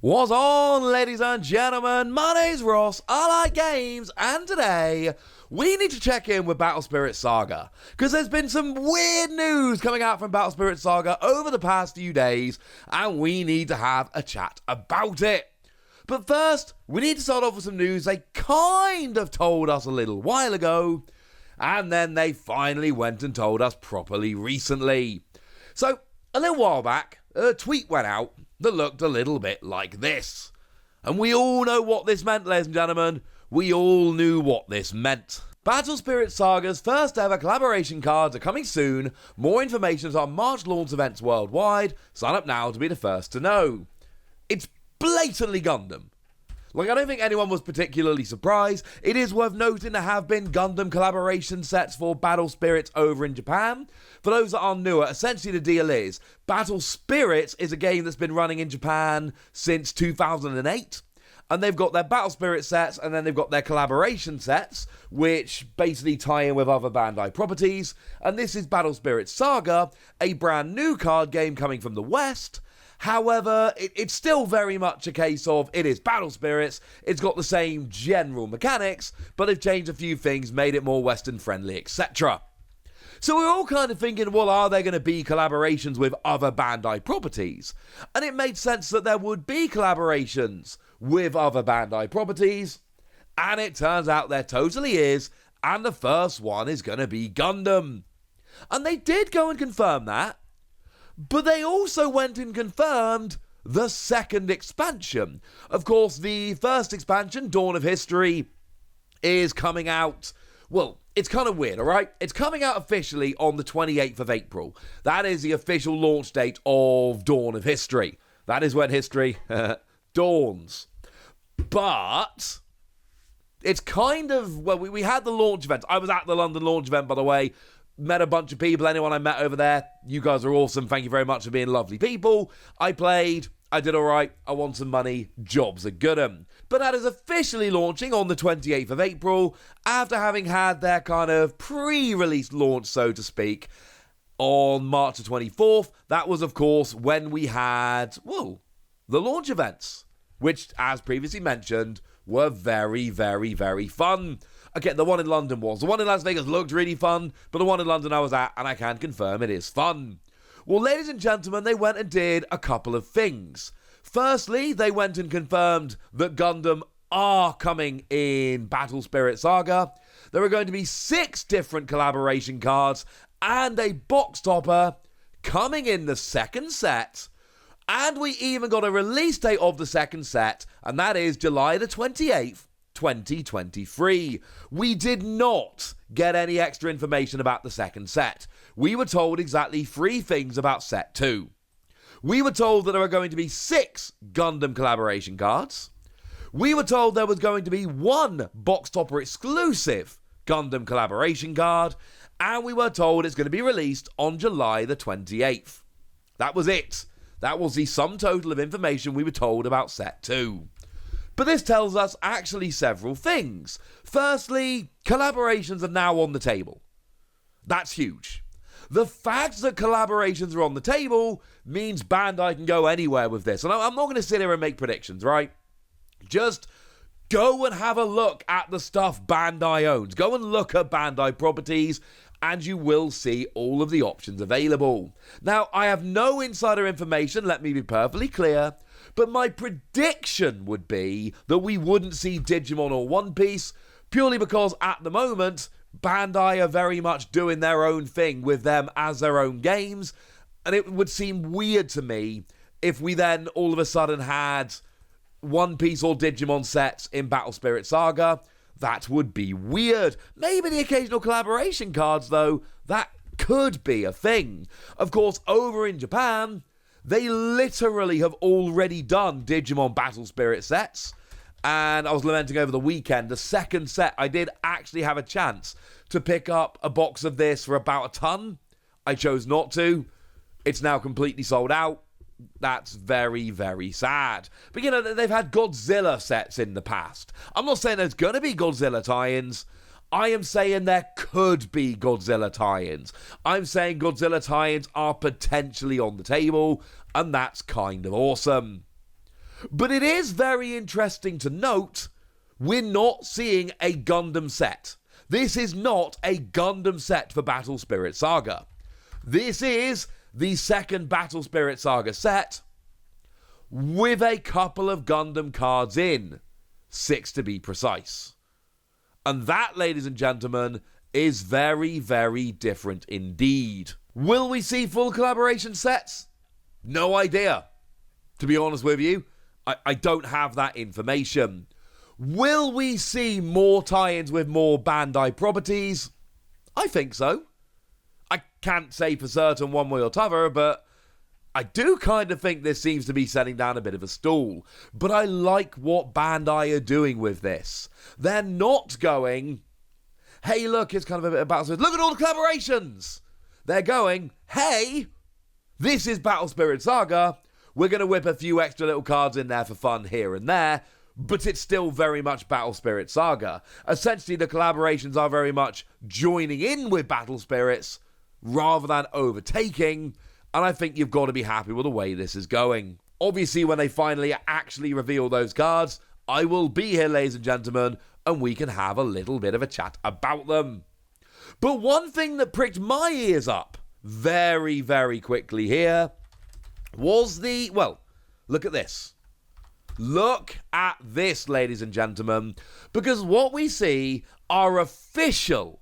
What's on, ladies and gentlemen? My name's Ross, I like games, and today we need to check in with Battle Spirits Saga, because there's been some weird news coming out from Battle Spirits Saga over the past few days, and we need to have a chat about it. But first, we need to start off with some news they kind of told us a little while ago, and then they finally went and told us properly recently. So, a little while back, a tweet went out that looked a little bit like this. And we all know what this meant, ladies and gentlemen. We all knew what this meant. Battle Spirits Saga's first ever collaboration cards are coming soon. More information is on March launch events worldwide. Sign up now to be the first to know. It's blatantly Gundam. I don't think anyone was particularly surprised. It is worth noting there have been Gundam collaboration sets for Battle Spirits over in Japan. For those that are newer, essentially the deal is, Battle Spirits is a game that's been running in Japan since 2008. And they've got their Battle Spirit sets, and then they've got their collaboration sets, which basically tie in with other Bandai properties. And this is Battle Spirits Saga, a brand new card game coming from the West. However, it's still very much a case of, it is Battle Spirits, it's got the same general mechanics, but they've changed a few things, made it more Western friendly, etc. So we're all kind of thinking, well, are there going to be collaborations with other Bandai properties? And it made sense that there would be collaborations with other Bandai properties, and it turns out there totally is, and the first one is going to be Gundam. And they did go and confirm that, but they also went and confirmed the second expansion. Of course, the first expansion, Dawn of History, is coming out, well, it's kind of weird, alright? It's coming out officially on the 28th of April. That is the official launch date of Dawn of History. That is when history dawns. But it's kind of, well, we had the launch event. I was at the London launch event, by the way. Met a bunch of people. Anyone I met over there, you guys are awesome. Thank you very much for being lovely people. I played, I did alright, I won some money, jobs are good 'em. But that is officially launching on the 28th of April, after having had their kind of pre-release launch, so to speak, on March the 24th. That was, of course, when we had, well, the launch events, which, as previously mentioned, were very, very, very fun. Again, the one in London was. The one in Las Vegas looked really fun, but the one in London I was at, and I can confirm it is fun. Well, ladies and gentlemen, they went and did a couple of things. Firstly, they went and confirmed that Gundam are coming in Battle Spirits Saga. There are going to be 6 different collaboration cards and a box topper coming in the second set. And we even got a release date of the second set, and that is July the 28th. 2023. We did not get any extra information about the second set. We were told exactly 3 things about set 2. We were told that there are going to be 6 Gundam collaboration cards. We were told there was going to be 1 box topper exclusive Gundam collaboration card. And we were told it's going to be released on July the 28th. That was it. That was the sum total of information we were told about set 2. But this tells us actually several things. Firstly, collaborations are now on the table. That's huge. The fact that collaborations are on the table means Bandai can go anywhere with this. And I'm not going to sit here and make predictions, right? Just go and have a look at the stuff Bandai owns. Go and look at Bandai properties, and you will see all of the options available. Now, I have no insider information, let me be perfectly clear, but my prediction would be that we wouldn't see Digimon or One Piece, purely because at the moment, Bandai are very much doing their own thing with them as their own games, and it would seem weird to me if we then all of a sudden had One Piece or Digimon sets in Battle Spirits Saga. That would be weird. Maybe the occasional collaboration cards, though, that could be a thing. Of course, over in Japan, they literally have already done Digimon Battle Spirit sets. And I was lamenting over the weekend, the second set, I did actually have a chance to pick up a box of this for about $1. I chose not to. It's now completely sold out. That's very, very sad. But, you know, they've had Godzilla sets in the past. I'm not saying there's going to be Godzilla tie-ins. I am saying there could be Godzilla tie-ins. I'm saying Godzilla tie-ins are potentially on the table, and that's kind of awesome. But it is very interesting to note we're not seeing a Gundam set. This is not a Gundam set for Battle Spirits Saga. This is the second Battle Spirits Saga set with a couple of Gundam cards in. 6 to be precise. And that, ladies and gentlemen, is very, very different indeed. Will we see full collaboration sets? No idea. To be honest with you, I don't have that information. Will we see more tie-ins with more Bandai properties? I think so. I can't say for certain one way or t'other, but I do kind of think this seems to be setting down a bit of a stall. But I like what Bandai are doing with this. They're not going, hey, look, it's kind of a bit of Battle Spirits. Look at all the collaborations. They're going, hey, this is Battle Spirits Saga. We're going to whip a few extra little cards in there for fun here and there, but it's still very much Battle Spirits Saga. Essentially, the collaborations are very much joining in with Battle Spirits rather than overtaking, and I think you've got to be happy with the way this is going. Obviously, when they finally actually reveal those cards, I will be here, ladies and gentlemen, and we can have a little bit of a chat about them. But one thing that pricked my ears up very, very quickly here was look at this. Look at this, ladies and gentlemen, because what we see are official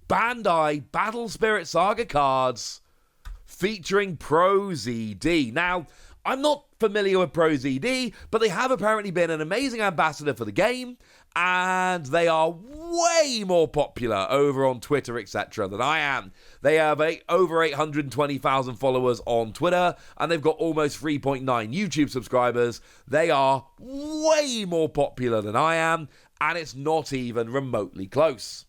Bandai Battle Spirits Saga cards featuring ProZD. Now, I'm not familiar with ProZD, but they have apparently been an amazing ambassador for the game, and they are way more popular over on Twitter, etc., than I am. They have over 820,000 followers on Twitter, and they've got almost 3.9 YouTube subscribers. They are way more popular than I am, and it's not even remotely close.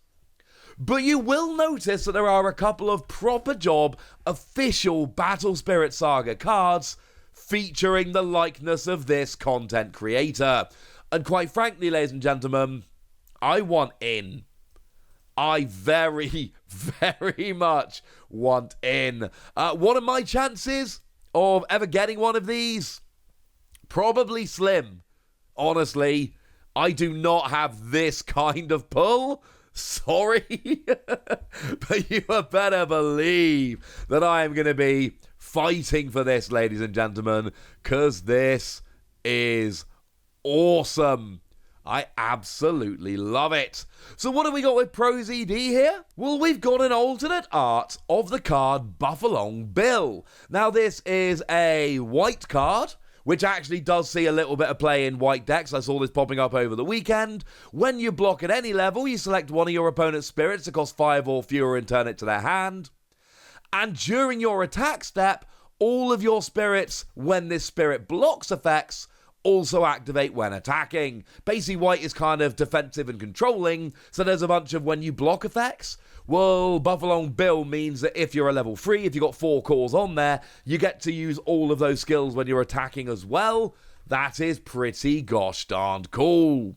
But you will notice that there are a couple of proper job official Battle Spirits Saga cards featuring the likeness of this content creator. And quite frankly, ladies and gentlemen, I want in. I very, very much want in. What are my chances of ever getting one of these? Probably slim. Honestly, I do not have this kind of pull. Sorry. But you had better believe that I am going to be fighting for this, ladies and gentlemen, because this is awesome. I absolutely love it. So what have we got with ProZD here? Well, we've got an alternate art of the card Buffalo Bill. Now, this is a white card, which actually does see a little bit of play in white decks. I saw this popping up over the weekend. When you block at any level, you select one of your opponent's spirits that cost 5 or fewer and turn it to their hand. And during your attack step, all of your spirits, when this spirit blocks effects, also activate when attacking. Basically, white is kind of defensive and controlling, so there's a bunch of when you block effects. Well, Buffalo Bill means that if you're a level 3, if you've got 4 cores on there, you get to use all of those skills when you're attacking as well. That is pretty gosh darned cool.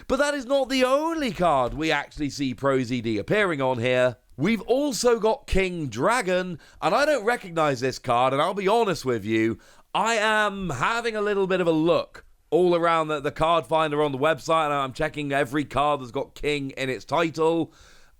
But that is not the only card we actually see ProZD appearing on here. We've also got King Dragon, and I don't recognize this card, and I'll be honest with you, I am having a little bit of a look all around the card finder on the website, and I'm checking every card that's got King in its title,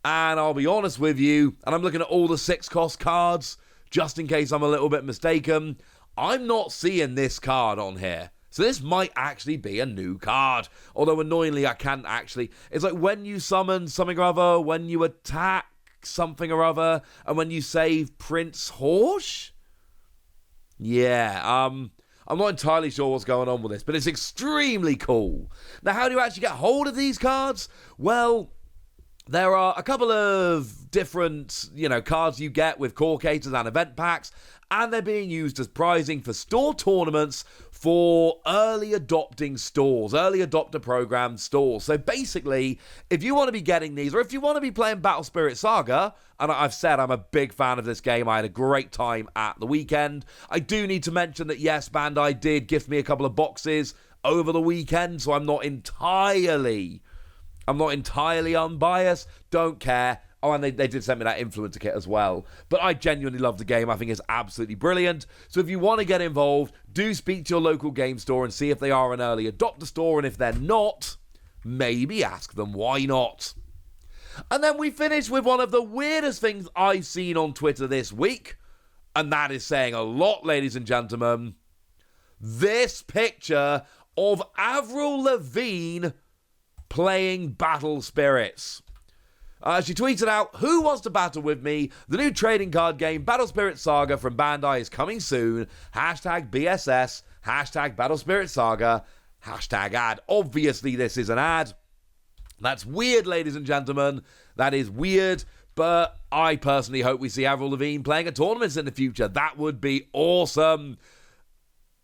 and I'll be honest with you, and I'm looking at all the 6-cost cards, just in case I'm a little bit mistaken, I'm not seeing this card on here. So this might actually be a new card. Although annoyingly, I can't actually. It's like when you summon something or other, when you attack something or other, and when you save Prince Horsch? Yeah, I'm not entirely sure what's going on with this, but it's extremely cool. Now, how do you actually get hold of these cards? Well, there are a couple of different, cards you get with core cases and event packs, and they're being used as prizing for store tournaments for early adopting stores, early adopter program stores. So basically, if you want to be getting these, or if you want to be playing Battle Spirits Saga, and I've said I'm a big fan of this game, I had a great time at the weekend. I do need to mention that yes, Bandai did gift me a couple of boxes over the weekend, so I'm not entirely unbiased. Don't care. Oh, and they did send me that influencer kit as well. But I genuinely love the game. I think it's absolutely brilliant. So if you want to get involved, do speak to your local game store and see if they are an early adopter store. And if they're not, maybe ask them why not. And then we finish with one of the weirdest things I've seen on Twitter this week. And that is saying a lot, ladies and gentlemen. This picture of Avril Lavigne playing Battle Spirits. She tweeted out, "Who wants to battle with me? The new trading card game Battle Spirits Saga from Bandai is coming soon. Hashtag BSS. Hashtag Battle Spirits Saga. Hashtag ad." Obviously, this is an ad. That's weird, ladies and gentlemen. That is weird. But I personally hope we see Avril Lavigne playing at tournaments in the future. That would be awesome.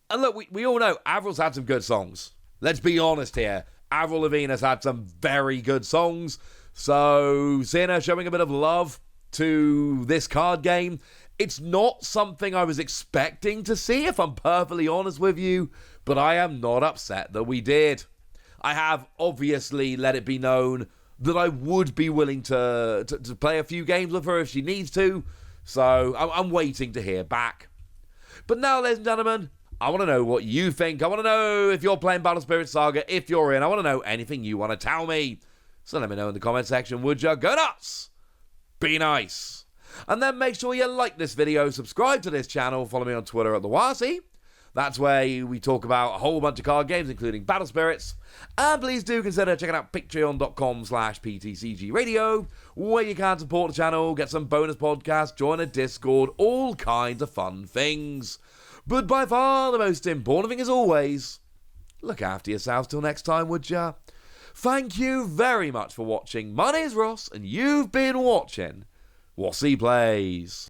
And look, we all know Avril's had some good songs. Let's be honest here. Avril Lavigne has had some very good songs. So seeing her showing a bit of love to this card game, it's not something I was expecting to see, if I'm perfectly honest with you. But I am not upset that we did. I have obviously let it be known that I would be willing to play a few games with her if she needs to. So I'm waiting to hear back. But now, ladies and gentlemen, I want to know what you think. I want to know if you're playing Battle Spirits Saga, if you're in. I want to know anything you want to tell me. So let me know in the comment section, would you? Go nuts! Be nice. And then make sure you like this video, subscribe to this channel, follow me on Twitter at TheWasi. That's where we talk about a whole bunch of card games, including Battle Spirits. And please do consider checking out patreon.com/PTCG Radio, where you can support the channel, get some bonus podcasts, join a Discord, all kinds of fun things. But by far the most important thing, as always, look after yourselves till next time, would ya? Thank you very much for watching. My name is Ross, and you've been watching WASI Plays.